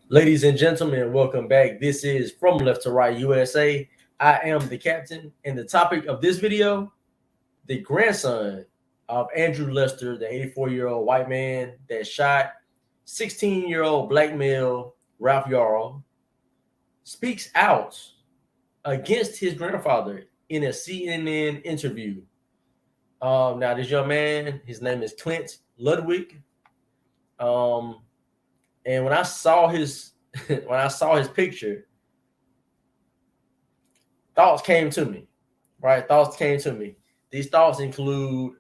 Ladies and gentlemen, welcome back. This is From Left to Right USA. I am the captain, and the topic of this video, the grandson of Andrew Lester, the 84-year-old white man that shot 16-year-old black male Ralph Yarl, speaks out against his grandfather in a CNN interview. Now, this young man, his name is Klint Ludwig. Um, and when I saw his picture, thoughts came to me, right? Thoughts came to me. These thoughts include,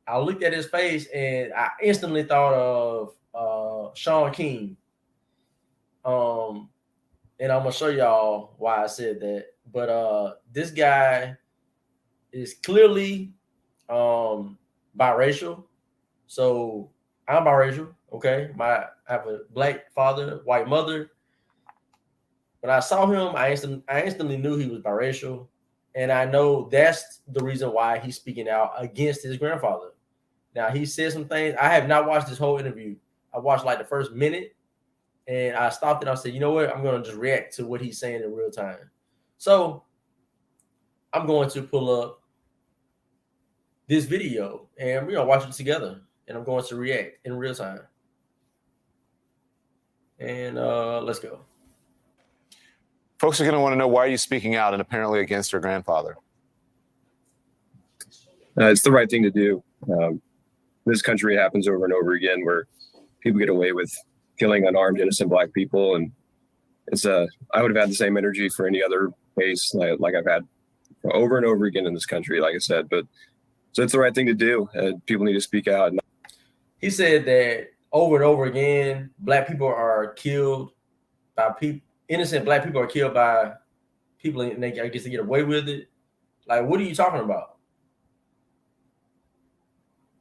I looked at his face and I instantly thought of Sean King. And I'm gonna show y'all why I said that. But this guy is clearly biracial. So I'm biracial, okay? I have a black father, white mother. When I saw him, I instantly knew he was biracial, and I know that's the reason why he's speaking out against his grandfather. Now, he said some things. I have not watched this whole interview. I watched like the first minute, and I stopped and I said, you know what? I'm going to just react to what he's saying in real time. So I'm going to pull up this video, and we're going to watch it together, and I'm going to react in real time. And let's go. Folks are going to want to know, why are you speaking out and apparently against your grandfather? It's the right thing to do. This country happens over and over again where people get away with killing unarmed, innocent black people. And I would have had the same energy for any other case like I've had over and over again in this country, like I said. But so it's the right thing to do. People need to speak out. He said that over and over again, black people are killed by people. Innocent black people are killed by people, and I guess they get away with it. Like, what are you talking about?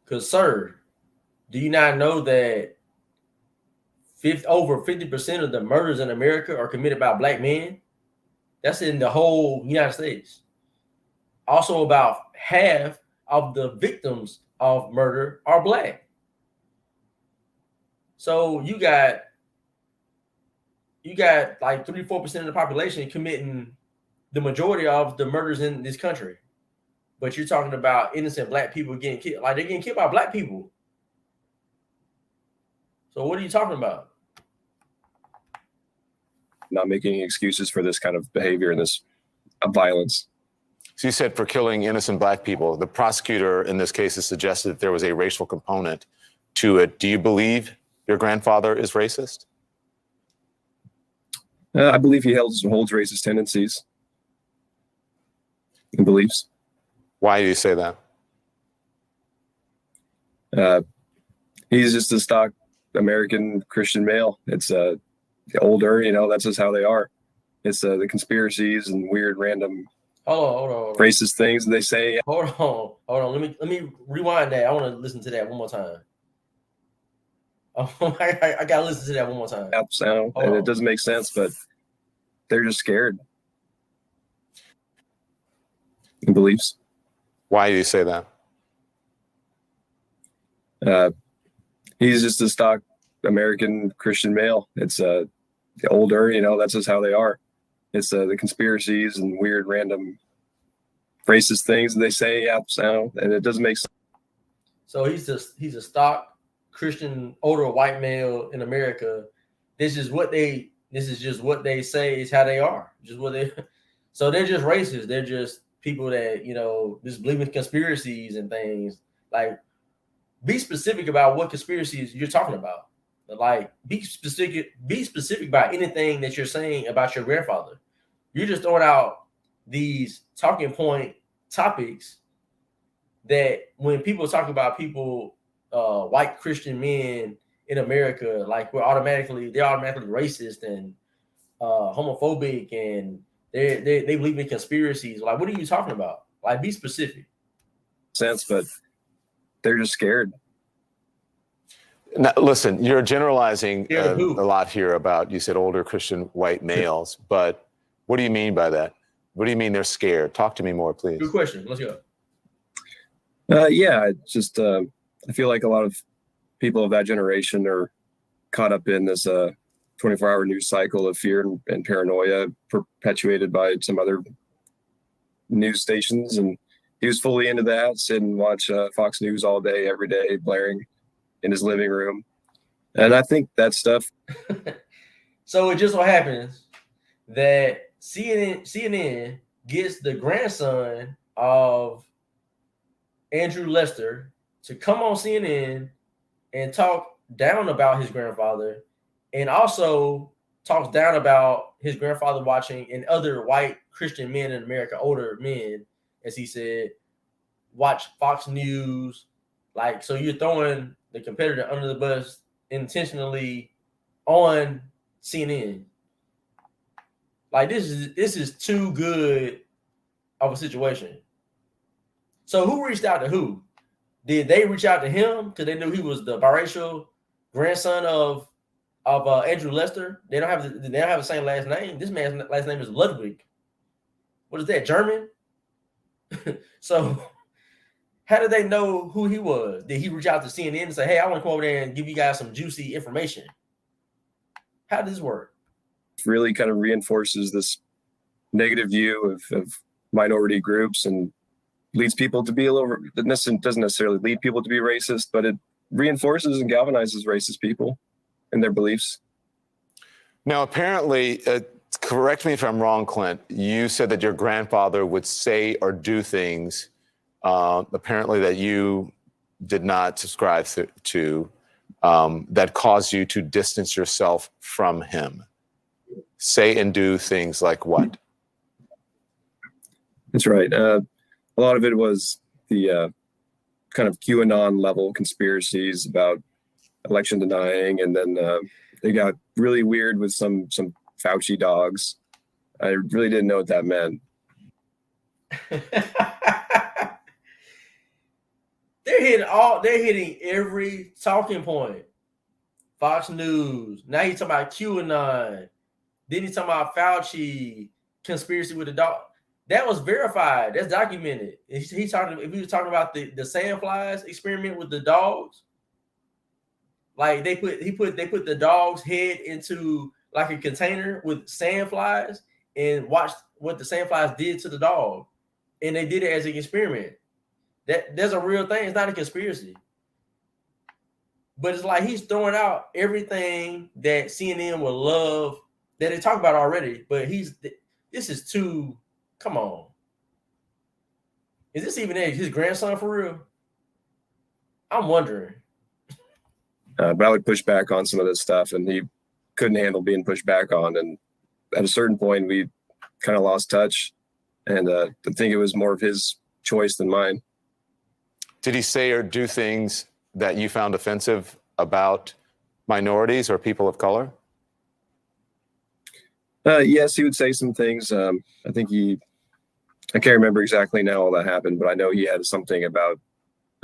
Because, sir, do you not know that over 50% of the murders in America are committed by black men? That's in the whole United States. Also, about half of the victims of murder are black. So you got like 3-4% of the population committing the majority of the murders in this country. But you're talking about innocent black people getting killed. Like, they're getting killed by black people. So what are you talking about? Not making any excuses for this kind of behavior and this violence. So you said for killing innocent black people. The prosecutor in this case has suggested that there was a racial component to it. Do you believe your grandfather is racist? I believe he holds racist tendencies and beliefs. Why do you say that? He's just a stock American Christian male. It's older, that's just how they are. It's the conspiracies and weird random hold on. racist things they say. Hold on. Let me rewind that. I want to listen to that one more time. I gotta listen to that one more time. Sound, and it doesn't make sense, but they're just scared. And beliefs. Why do you say that? He's just a stock American Christian male. It's older, that's just how they are. It's the conspiracies and weird random racist things they say sound, and it doesn't make sense. So he's a stock Christian older white male in America. This is just what they say is how they are. So they're just racist. They're just people that, just believe in conspiracies and things. Like, be specific about what conspiracies you're talking about. Like, be specific about anything that you're saying about your grandfather. You're just throwing out these talking point topics that when people talk about people, white Christian men in America, like they're automatically racist and homophobic, and they believe in conspiracies. Like, what are you talking about? Like, be specific. Sense, but they're just scared. Now, listen, you're generalizing a lot here about, you said older Christian white males, but what do you mean by that? What do you mean they're scared? Talk to me more, please. Good question. Let's go. Yeah, just I feel like a lot of people of that generation are caught up in this 24-hour news cycle of fear and paranoia perpetuated by some other news stations. And he was fully into that, sit and watch Fox News all day, every day, blaring in his living room. And I think that stuff. So it just so happens that CNN gets the grandson of Andrew Lester to come on CNN and talk down about his grandfather, and also talks down about his grandfather watching and other white Christian men in America, older men, as he said, watch Fox News. Like, so you're throwing the competitor under the bus intentionally on CNN. Like, this is too good of a situation. So who reached out to who? Did they reach out to him because they knew he was the biracial grandson of Andrew Lester? They don't have the same last name. This man's last name is Ludwig. What is that, German? So how did they know who he was? Did he reach out to CNN and say, hey, I want to come over there and give you guys some juicy information? How does this work? Really kind of reinforces this negative view of minority groups and leads people to be doesn't necessarily lead people to be racist, but it reinforces and galvanizes racist people and their beliefs. Now, apparently, correct me if I'm wrong, Klint, you said that your grandfather would say or do things apparently that you did not subscribe to that caused you to distance yourself from him. Say and do things like what? That's right. A lot of it was the kind of QAnon level conspiracies about election denying, and then they got really weird with some Fauci dogs. I really didn't know what that meant. They're hitting every talking point. Fox News. Now he's talking about QAnon. Then he's talking about Fauci, conspiracy with the dog. That was verified. That's documented. If he was talking about the sandflies experiment with the dogs, like they put the dog's head into like a container with sandflies and watched what the sandflies did to the dog, and they did it as an experiment. There's a real thing. It's not a conspiracy. But it's like he's throwing out everything that CNN will love that they talk about already. But this is too. Come on. Is this even his grandson for real? I'm wondering. But I would push back on some of this stuff, and he couldn't handle being pushed back on. And at a certain point, we kind of lost touch. And I think it was more of his choice than mine. Did he say or do things that you found offensive about minorities or people of color? Yes, he would say some things. I can't remember exactly now all that happened, but I know he had something about,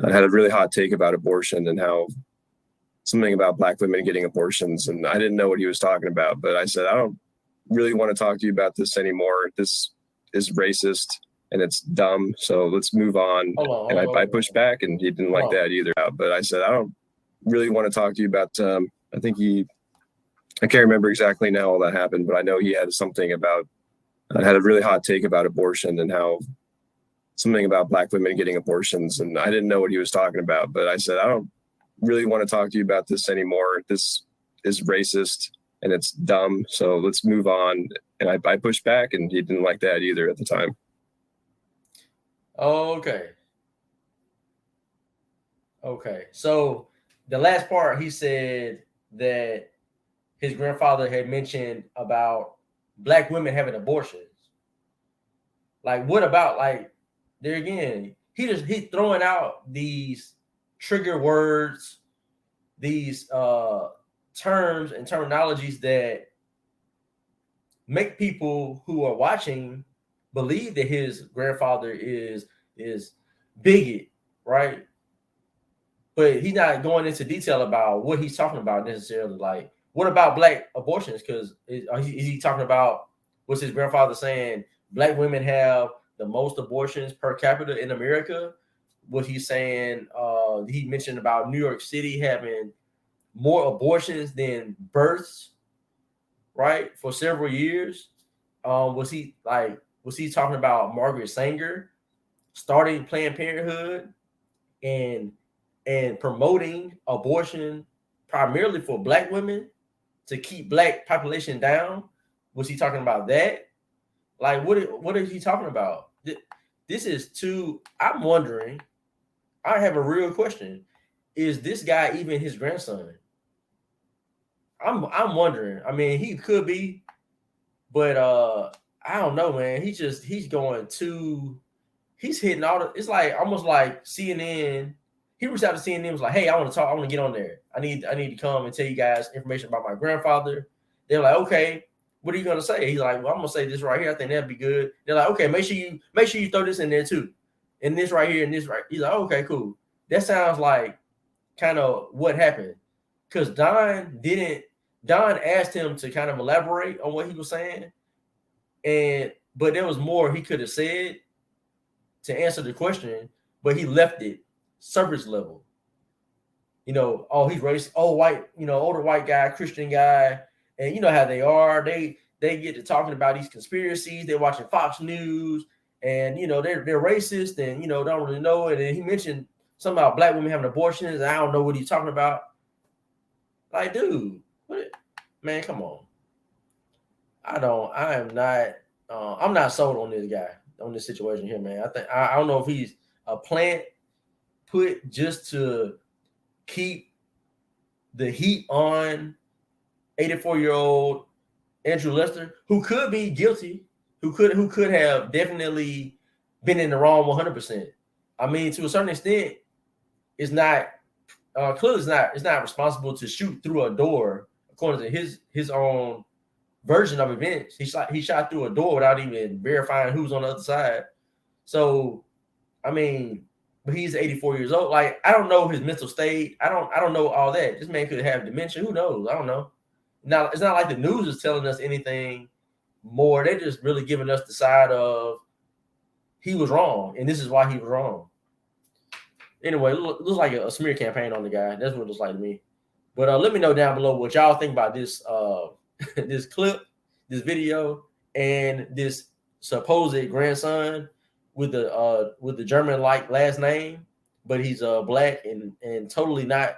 had a really hot take about abortion and how something about Black women getting abortions. And I didn't know what he was talking about, but I said, I don't really want to talk to you about this anymore. This is racist and it's dumb. So let's move on. I pushed back, and he didn't like that either. But I said, I don't really want to talk to you about, I can't remember exactly now all that happened, but I know he had something about, had a really hot take about abortion and how something about Black women getting abortions. And I didn't know what he was talking about, but I said, I don't really want to talk to you about this anymore. This is racist and it's dumb. So let's move on. And I pushed back, and he didn't like that either at the time. Okay. So the last part, he said that his grandfather had mentioned about Black women having abortions. Like, what about, like, there again, he's throwing out these trigger words, these terms and terminologies that make people who are watching believe that his grandfather is bigot, right? But he's not going into detail about what he's talking about necessarily. Like, what about Black abortions? Because is he talking about, what's his grandfather saying, Black women have the most abortions per capita in America? What he's saying, he mentioned about New York City having more abortions than births. right, for several years. Was he talking about Margaret Sanger starting Planned Parenthood and promoting abortion primarily for Black women to keep Black population down? Was he talking about that? Like, what is he talking about? This is too. I'm wondering. I have a real question. Is this guy even his grandson? I'm wondering. I mean, he could be, but I don't know, man. He's going to. He's hitting all the. It's like almost like CNN. He reached out to CNN and was like, "Hey, I want to talk. I want to get on there. I need to come and tell you guys information about my grandfather." They're like, "Okay, what are you gonna say?" He's like, "Well, I'm gonna say this right here. I think that'd be good." They're like, "Okay, make sure you throw this in there too, and this right here and this right." He's like, "Okay, cool." That sounds like kind of what happened, because Don asked him to kind of elaborate on what he was saying, but there was more he could have said to answer the question, but he left it surface level. You know, oh, he's racist, oh, white, older white guy, Christian guy, and you know how they are. They get to talking about these conspiracies. They're watching Fox News, and they're racist, and don't really know it. And he mentioned something about Black women having abortions. And I don't know what he's talking about. Like, dude, man, come on. I'm not sold on this guy, on this situation here, man. I don't know if he's a plant put just to keep the heat on 84-year-old Andrew Lester, who could be guilty, who could have definitely been in the wrong 100%. I mean, to a certain extent, it's not clearly it's not responsible to shoot through a door according to his own version of events. He shot through a door without even verifying who's on the other side. So, I mean, but he's 84 years old. Like, I don't know his mental state. I don't know all that. This man could have dementia. Who knows? I don't know. Now, it's not like the news is telling us anything more. They're just really giving us the side of he was wrong, and this is why he was wrong. Anyway, it looks like a smear campaign on the guy. That's what it looks like to me. But let me know down below what y'all think about this this clip, this video, and this supposed grandson with the German-like last name, but he's Black and totally not.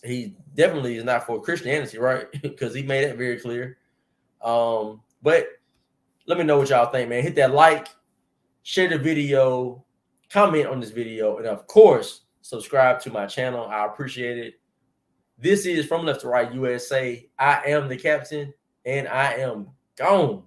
He definitely is not for Christianity, right? Because he made that very clear. But let me know what y'all think, man. Hit that like, share the video, comment on this video, and of course, subscribe to my channel. I appreciate it. This is From Left to Right USA. I am the captain, and I am gone.